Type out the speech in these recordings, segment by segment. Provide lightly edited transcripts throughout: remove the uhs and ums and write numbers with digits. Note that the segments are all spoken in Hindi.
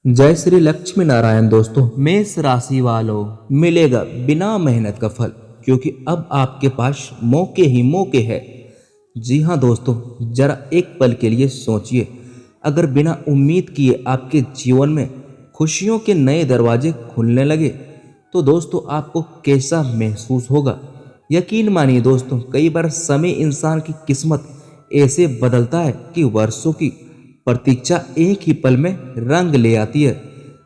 जय श्री लक्ष्मी नारायण। दोस्तों, मेष राशि वालों, मिलेगा बिना मेहनत का फल, क्योंकि अब आपके पास मौके ही मौके हैं। जी हाँ दोस्तों, जरा एक पल के लिए सोचिए, अगर बिना उम्मीद किए आपके जीवन में खुशियों के नए दरवाजे खुलने लगे तो दोस्तों आपको कैसा महसूस होगा। यकीन मानिए दोस्तों, कई बार समय इंसान की किस्मत ऐसे बदलता है कि वर्षों की प्रतीक्षा एक ही पल में रंग ले आती है।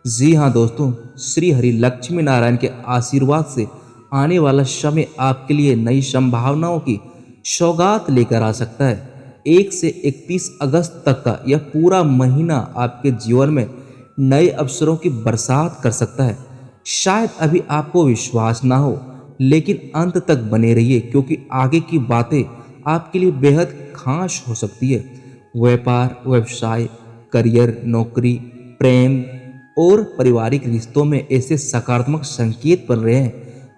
जी हाँ दोस्तों, श्री हरि लक्ष्मी नारायण के आशीर्वाद से आने वाला समय आपके लिए नई संभावनाओं की सौगात लेकर आ सकता है। 1 से 31 अगस्त तक का यह पूरा महीना आपके जीवन में नए अवसरों की बरसात कर सकता है। शायद अभी आपको विश्वास ना हो, लेकिन अंत तक बने रहिए, क्योंकि आगे की बातें आपके लिए बेहद खास हो सकती है। व्यापार, व्यवसाय, करियर, नौकरी, प्रेम और पारिवारिक रिश्तों में ऐसे सकारात्मक संकेत बन रहे हैं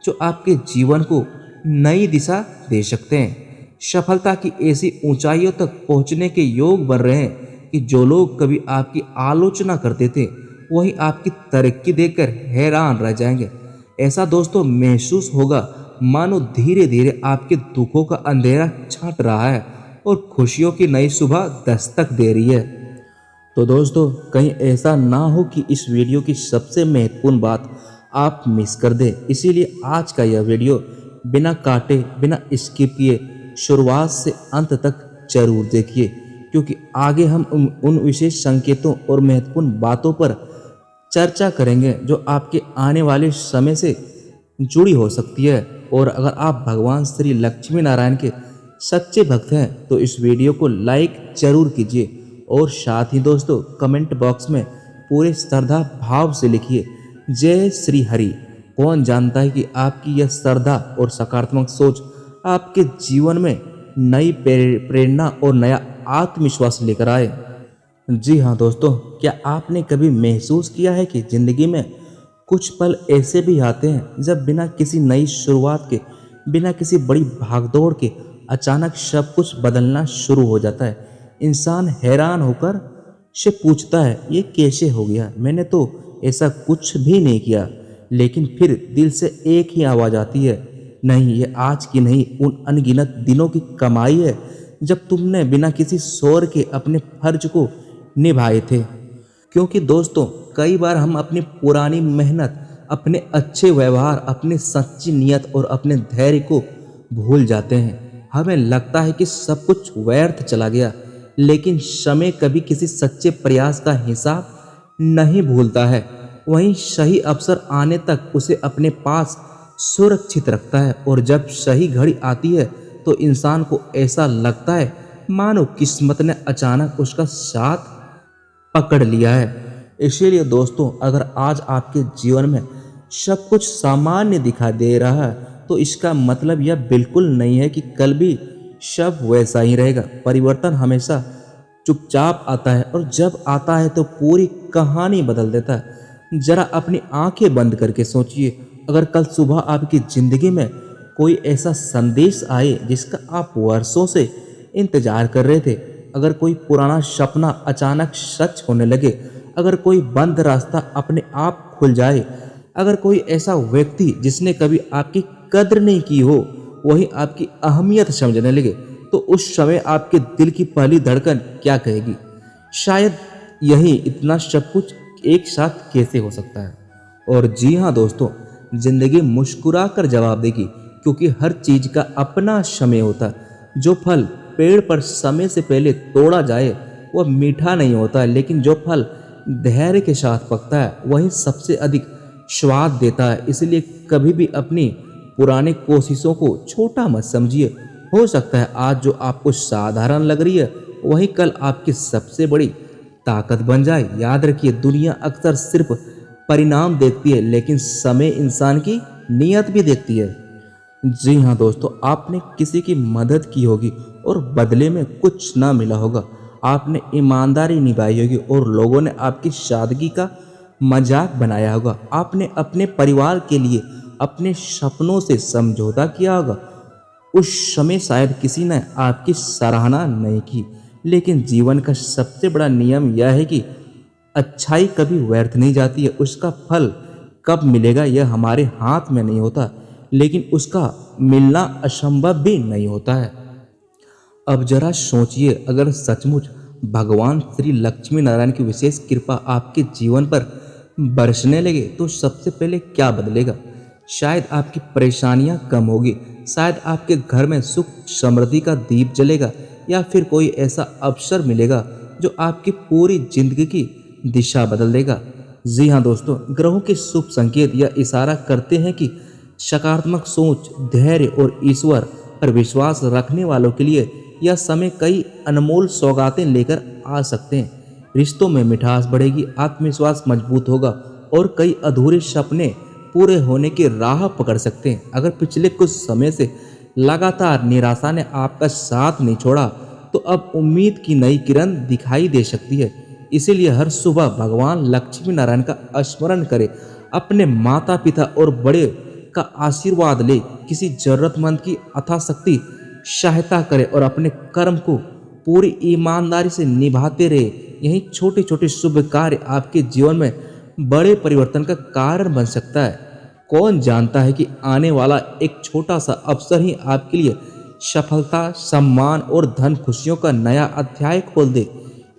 जो आपके जीवन को नई दिशा दे सकते हैं। सफलता की ऐसी ऊंचाइयों तक पहुंचने के योग बन रहे हैं कि जो लोग कभी आपकी आलोचना करते थे वही आपकी तरक्की देखकर हैरान रह जाएंगे। ऐसा दोस्तों महसूस होगा मानो धीरे धीरे आपके दुखों का अंधेरा छाट रहा है और खुशियों की नई सुबह दस्तक दे रही है। तो दोस्तों, कहीं ऐसा ना हो कि इस वीडियो की सबसे महत्वपूर्ण बात आप मिस कर दें। इसीलिए आज का यह वीडियो बिना काटे, बिना स्किप किए शुरुआत से अंत तक जरूर देखिए, क्योंकि आगे हम उन विशेष संकेतों और महत्वपूर्ण बातों पर चर्चा करेंगे जो आपके आने वाले समय से जुड़ी हो सकती है। और अगर आप भगवान श्री लक्ष्मी नारायण के सच्चे भक्त हैं तो इस वीडियो को लाइक जरूर कीजिए, और साथ ही दोस्तों कमेंट बॉक्स में पूरे श्रद्धा भाव से लिखिए जय श्री हरि। कौन जानता है कि आपकी यह श्रद्धा और सकारात्मक सोच आपके जीवन में नई प्रेरणा और नया आत्मविश्वास लेकर आए। जी हाँ दोस्तों, क्या आपने कभी महसूस किया है कि जिंदगी में कुछ पल ऐसे भी आते हैं जब बिना किसी नई शुरुआत के, बिना किसी बड़ी भागदौड़ के अचानक सब कुछ बदलना शुरू हो जाता है। इंसान हैरान होकर से पूछता है, ये कैसे हो गया, मैंने तो ऐसा कुछ भी नहीं किया। लेकिन फिर दिल से एक ही आवाज़ आती है, नहीं, ये आज की नहीं, उन अनगिनत दिनों की कमाई है जब तुमने बिना किसी शोर के अपने फर्ज को निभाए थे। क्योंकि दोस्तों, कई बार हम अपनी पुरानी मेहनत, अपने अच्छे व्यवहार, अपनी सच्ची नियत और अपने धैर्य को भूल जाते हैं। हमें लगता है कि सब कुछ व्यर्थ चला गया, लेकिन समय कभी किसी सच्चे प्रयास का हिसाब नहीं भूलता है। वहीं सही अवसर आने तक उसे अपने पास सुरक्षित रखता है, और जब सही घड़ी आती है तो इंसान को ऐसा लगता है मानो किस्मत ने अचानक उसका साथ पकड़ लिया है। इसीलिए दोस्तों, अगर आज आपके जीवन में सब कुछ सामान्य दिखाई दे रहा है तो इसका मतलब यह बिल्कुल नहीं है कि कल भी सब वैसा ही रहेगा। परिवर्तन हमेशा चुपचाप आता है, और जब आता है तो पूरी कहानी बदल देता है। जरा अपनी आंखें बंद करके सोचिए, अगर कल सुबह आपकी जिंदगी में कोई ऐसा संदेश आए जिसका आप वर्षों से इंतजार कर रहे थे, अगर कोई पुराना सपना अचानक सच होने लगे, अगर कोई बंद रास्ता अपने आप खुल जाए, अगर कोई ऐसा व्यक्ति जिसने कभी आपकी कद्र नहीं की हो वही आपकी अहमियत समझने लगे, तो उस समय आपके दिल की पहली धड़कन क्या कहेगी? शायद यही, इतना सब कुछ एक साथ कैसे हो सकता है। और जी हाँ दोस्तों, जिंदगी मुस्कुरा कर जवाब देगी, क्योंकि हर चीज का अपना समय होता है। जो फल पेड़ पर समय से पहले तोड़ा जाए वह मीठा नहीं होता, लेकिन जो फल धैर्य के साथ पकता है वही सबसे अधिक स्वाद देता है। इसलिए कभी भी अपनी पुरानी कोशिशों को छोटा मत समझिए। हो सकता है आज जो आपको साधारण लग रही है वही कल आपकी सबसे बड़ी ताकत बन जाए। याद रखिए, दुनिया अक्सर सिर्फ परिणाम देखती है, लेकिन समय इंसान की नीयत भी देखती है। जी हाँ दोस्तों, आपने किसी की मदद की होगी और बदले में कुछ ना मिला होगा। आपने ईमानदारी निभाई होगी और लोगों ने आपकी सादगी का मजाक बनाया होगा। आपने अपने परिवार के लिए अपने सपनों से समझौता किया होगा। उस समय शायद किसी ने आपकी सराहना नहीं की, लेकिन जीवन का सबसे बड़ा नियम यह है कि अच्छाई कभी व्यर्थ नहीं जाती है, उसका फल कब मिलेगा यह हमारे हाथ में नहीं होता, लेकिन उसका मिलना असंभव भी नहीं होता है। अब जरा सोचिए, अगर सचमुच भगवान श्री लक्ष्मी नारायण की विशेष कृपा आपके जीवन पर बरसने लगे तो सबसे पहले क्या बदलेगा? शायद आपकी परेशानियां कम होगी, शायद आपके घर में सुख समृद्धि का दीप जलेगा, या फिर कोई ऐसा अवसर मिलेगा जो आपकी पूरी जिंदगी की दिशा बदल देगा। जी हाँ दोस्तों, ग्रहों के शुभ संकेत यह इशारा करते हैं कि सकारात्मक सोच, धैर्य और ईश्वर पर विश्वास रखने वालों के लिए यह समय कई अनमोल सौगातें लेकर आ सकते हैं। रिश्तों में मिठास बढ़ेगी, आत्मविश्वास मजबूत होगा और कई अधूरे सपने पूरे होने की राह पकड़ सकते हैं। अगर पिछले कुछ समय से लगातार निराशा ने आपका साथ नहीं छोड़ा तो अब उम्मीद की नई किरण दिखाई दे सकती है। इसीलिए हर सुबह भगवान लक्ष्मी नारायण का स्मरण करें, अपने माता पिता और बड़े का आशीर्वाद ले, किसी जरूरतमंद की अथाशक्ति सहायता करें और अपने कर्म को पूरी ईमानदारी से निभाते रहे। यही छोटे छोटे शुभ कार्य आपके जीवन में बड़े परिवर्तन का कारण बन सकता है। कौन जानता है कि आने वाला एक छोटा सा अवसर ही आपके लिए सफलता, सम्मान और धन खुशियों का नया अध्याय खोल दे।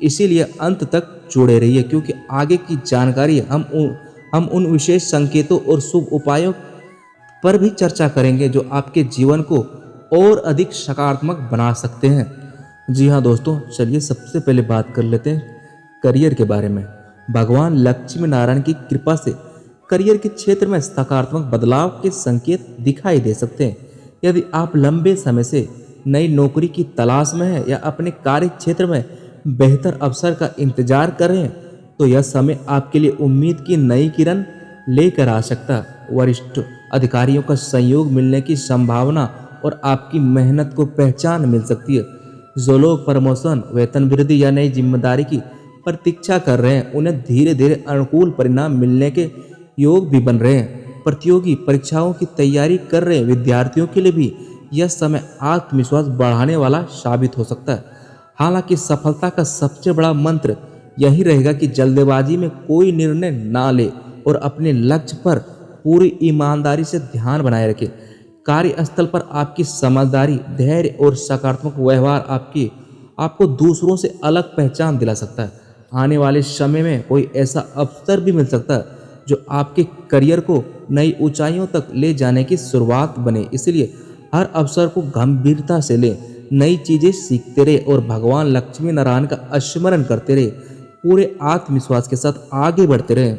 इसीलिए अंत तक जुड़े रहिए, क्योंकि आगे की जानकारी हम उन विशेष संकेतों और शुभ उपायों पर भी चर्चा करेंगे जो आपके जीवन को और अधिक सकारात्मक बना सकते हैं। जी हाँ दोस्तों, चलिए सबसे पहले बात कर लेते हैं करियर के बारे में। भगवान लक्ष्मी नारायण की कृपा से करियर के क्षेत्र में सकारात्मक बदलाव के संकेत दिखाई दे सकते हैं। यदि आप लंबे समय से नई नौकरी की तलाश में हैं या अपने कार्य क्षेत्र में बेहतर अवसर का इंतजार कर रहे हैं तो यह समय आपके लिए उम्मीद की नई किरण लेकर आ सकता है। वरिष्ठ अधिकारियों का सहयोग मिलने की संभावना और आपकी मेहनत को पहचान मिल सकती है। जो लोग प्रमोशन, वेतन वृद्धि या नई जिम्मेदारी की प्रतीक्षा कर रहे हैं उन्हें धीरे धीरे अनुकूल परिणाम मिलने के योग भी बन रहे हैं। प्रतियोगी परीक्षाओं की तैयारी कर रहे विद्यार्थियों के लिए भी यह समय आत्मविश्वास बढ़ाने वाला साबित हो सकता है। हालांकि सफलता का सबसे बड़ा मंत्र यही रहेगा कि जल्दबाजी में कोई निर्णय ना ले और अपने लक्ष्य पर पूरी ईमानदारी से ध्यान बनाए रखें। कार्यस्थल पर आपकी समझदारी, धैर्य और सकारात्मक व्यवहार आपको दूसरों से अलग पहचान दिला सकता है। आने वाले समय में कोई ऐसा अवसर भी मिल सकता है जो आपके करियर को नई ऊंचाइयों तक ले जाने की शुरुआत बने। इसलिए हर अवसर को गंभीरता से लें, नई चीजें सीखते रहे और भगवान लक्ष्मी नारायण का स्मरण करते रहे। पूरे आत्मविश्वास के साथ आगे बढ़ते रहे।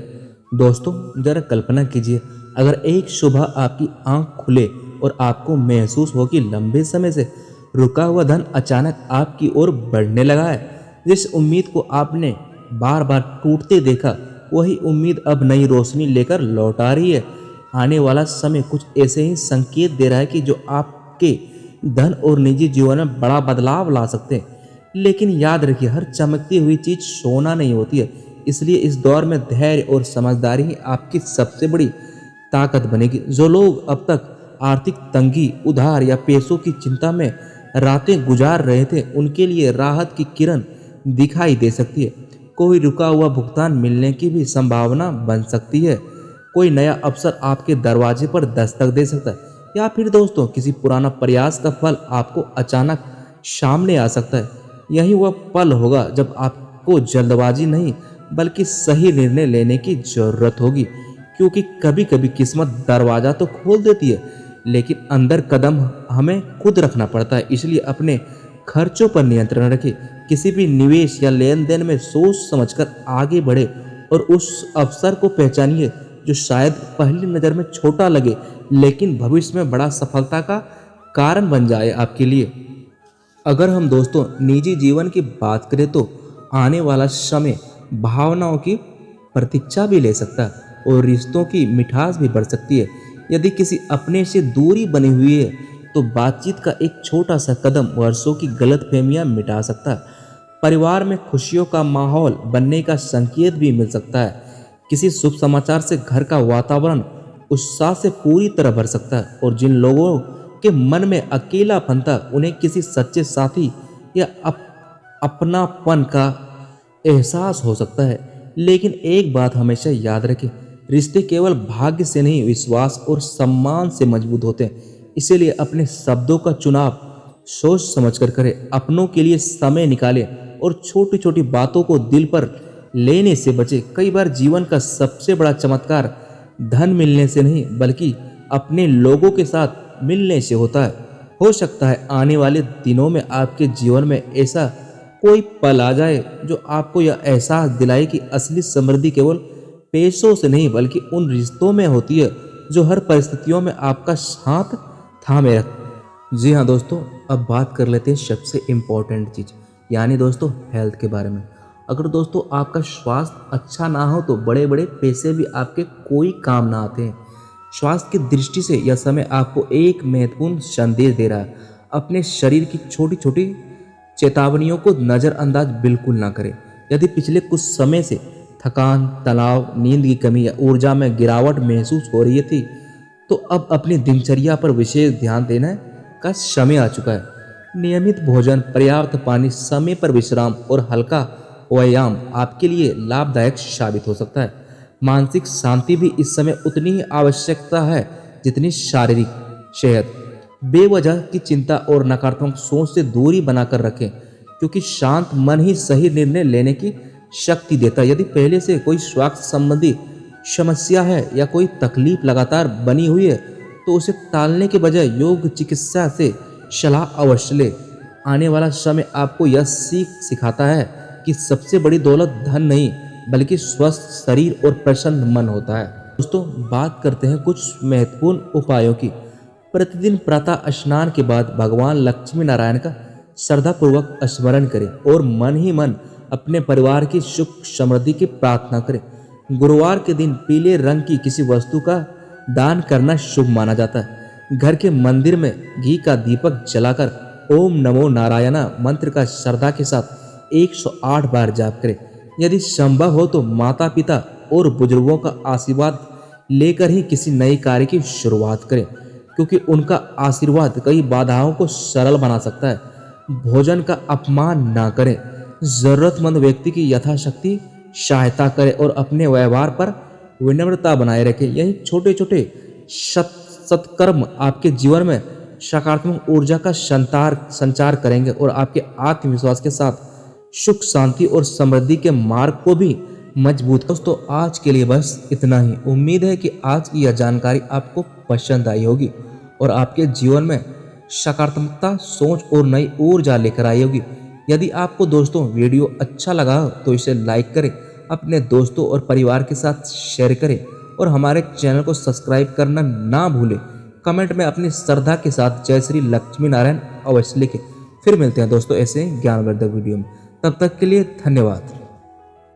दोस्तों जरा कल्पना कीजिए, अगर एक सुबह आपकी आंख खुले और आपको महसूस हो कि लंबे समय से रुका हुआ धन अचानक आपकी ओर बढ़ने लगा है। जिस उम्मीद को आपने बार बार टूटते देखा वही उम्मीद अब नई रोशनी लेकर लौट आ रही है। आने वाला समय कुछ ऐसे ही संकेत दे रहा है कि जो आपके धन और निजी जीवन में बड़ा बदलाव ला सकते हैं। लेकिन याद रखिए, हर चमकती हुई चीज सोना नहीं होती है। इसलिए इस दौर में धैर्य और समझदारी ही आपकी सबसे बड़ी ताकत बनेगी। जो लोग अब तक आर्थिक तंगी, उधार या पैसों की चिंता में रातें गुजार रहे थे उनके लिए राहत की किरण दिखाई दे सकती है। कोई रुका हुआ भुगतान मिलने की भी संभावना बन सकती है। कोई नया अवसर आपके दरवाजे पर दस्तक दे सकता है, या फिर दोस्तों किसी पुराना प्रयास का फल आपको अचानक सामने आ सकता है। यही वह पल होगा जब आपको जल्दबाजी नहीं बल्कि सही निर्णय लेने की जरूरत होगी, क्योंकि कभी कभी किस्मत दरवाजा तो खोल देती है लेकिन अंदर कदम हमें खुद रखना पड़ता है। इसलिए अपने खर्चों पर नियंत्रण रखें, किसी भी निवेश या लेन देन में सोच समझकर आगे बढ़े और उस अवसर को पहचानिए जो शायद पहली नज़र में छोटा लगे लेकिन भविष्य में बड़ा सफलता का कारण बन जाए आपके लिए। अगर हम दोस्तों निजी जीवन की बात करें तो आने वाला समय भावनाओं की प्रतीक्षा भी ले सकता है और रिश्तों की मिठास भी बढ़ सकती है। यदि किसी अपने से दूरी बनी हुई है तो बातचीत का एक छोटा सा कदम वर्षों की गलतफहमियां मिटा सकता है। परिवार में खुशियों का माहौल बनने का संकेत भी मिल सकता है। किसी शुभ समाचार से घर का वातावरण उत्साह से पूरी तरह भर सकता है और जिन लोगों के मन में अकेलापन था उन्हें किसी सच्चे साथी या अपनापन का एहसास हो सकता है। लेकिन एक बात हमेशा याद रखें, रिश्ते केवल भाग्य से नहीं, विश्वास और सम्मान से मजबूत होते हैं। इसीलिए अपने शब्दों का चुनाव सोच समझकर करें, अपनों के लिए समय निकालें और छोटी छोटी बातों को दिल पर लेने से बचें। कई बार जीवन का सबसे बड़ा चमत्कार धन मिलने से नहीं, बल्कि अपने लोगों के साथ मिलने से होता है। हो सकता है आने वाले दिनों में आपके जीवन में ऐसा कोई पल आ जाए जो आपको यह एहसास दिलाए कि असली समृद्धि केवल पैसों से नहीं, बल्कि उन रिश्तों में होती है जो हर परिस्थितियों में आपका साथ थामे रख। जी हाँ दोस्तों, अब बात कर लेते हैं सबसे इम्पोर्टेंट चीज़, यानी दोस्तों हेल्थ के बारे में। अगर दोस्तों आपका स्वास्थ्य अच्छा ना हो तो बड़े बड़े पैसे भी आपके कोई काम ना आते हैं। स्वास्थ्य की दृष्टि से यह समय आपको एक महत्वपूर्ण संदेश दे रहा है। अपने शरीर की छोटी छोटी चेतावनियों को नज़रअंदाज बिल्कुल ना करें। यदि पिछले कुछ समय से थकान, तनाव, नींद की कमी या ऊर्जा में गिरावट महसूस हो रही थी, तो अब अपनी दिनचर्या पर विशेष ध्यान देने का समय आ चुका है। नियमित भोजन, पर्याप्त पानी, समय पर विश्राम और हल्का व्यायाम आपके लिए लाभदायक साबित हो सकता है। मानसिक शांति भी इस समय उतनी ही आवश्यकता है जितनी शारीरिक सेहत। बेवजह की चिंता और नकारात्मक सोच से दूरी बनाकर रखें, क्योंकि शांत मन ही सही निर्णय लेने की शक्ति देता है। यदि पहले से कोई स्वास्थ्य संबंधी समस्या है या कोई तकलीफ लगातार बनी हुई है, तो उसे टालने के बजाय योग चिकित्सा से सलाह अवश्य ले। आने वाला समय आपको यह सिखाता है कि सबसे बड़ी दौलत धन नहीं, बल्कि स्वस्थ शरीर और प्रसन्न मन होता है। दोस्तों बात करते हैं कुछ महत्वपूर्ण उपायों की। प्रतिदिन प्रातः स्नान के बाद भगवान लक्ष्मी नारायण का श्रद्धापूर्वक स्मरण करें और मन ही मन अपने परिवार की सुख समृद्धि की प्रार्थना करें। गुरुवार के दिन पीले रंग की किसी वस्तु का दान करना शुभ माना जाता है। घर के मंदिर में घी का दीपक जलाकर ओम नमो नारायण मंत्र का श्रद्धा के साथ 108 बार जाप करें। यदि संभव हो तो माता पिता और बुजुर्गों का आशीर्वाद लेकर ही किसी नए कार्य की शुरुआत करें, क्योंकि उनका आशीर्वाद कई बाधाओं को सरल बना सकता है। भोजन का अपमान ना करें, जरूरतमंद व्यक्ति की यथाशक्ति सहायता करें और अपने व्यवहार पर विनम्रता बनाए रखें। यही छोटे छोटे सत्कर्म आपके जीवन में सकारात्मक ऊर्जा का संचार करेंगे और आपके आत्मविश्वास के साथ सुख, शांति और समृद्धि के मार्ग को भी मजबूत। दोस्तों आज के लिए बस इतना ही। उम्मीद है कि आज की यह जानकारी आपको पसंद आई होगी और आपके जीवन में सकारात्मकता, सोच और नई ऊर्जा लेकर आई होगी। यदि आपको दोस्तों वीडियो अच्छा लगा तो इसे लाइक करें, अपने दोस्तों और परिवार के साथ शेयर करें और हमारे चैनल को सब्सक्राइब करना ना भूलें। कमेंट में अपनी श्रद्धा के साथ जय श्री लक्ष्मी नारायण अवश्य लिखें। फिर मिलते हैं दोस्तों ऐसे ज्ञानवर्धक वीडियो में। तब तक के लिए धन्यवाद।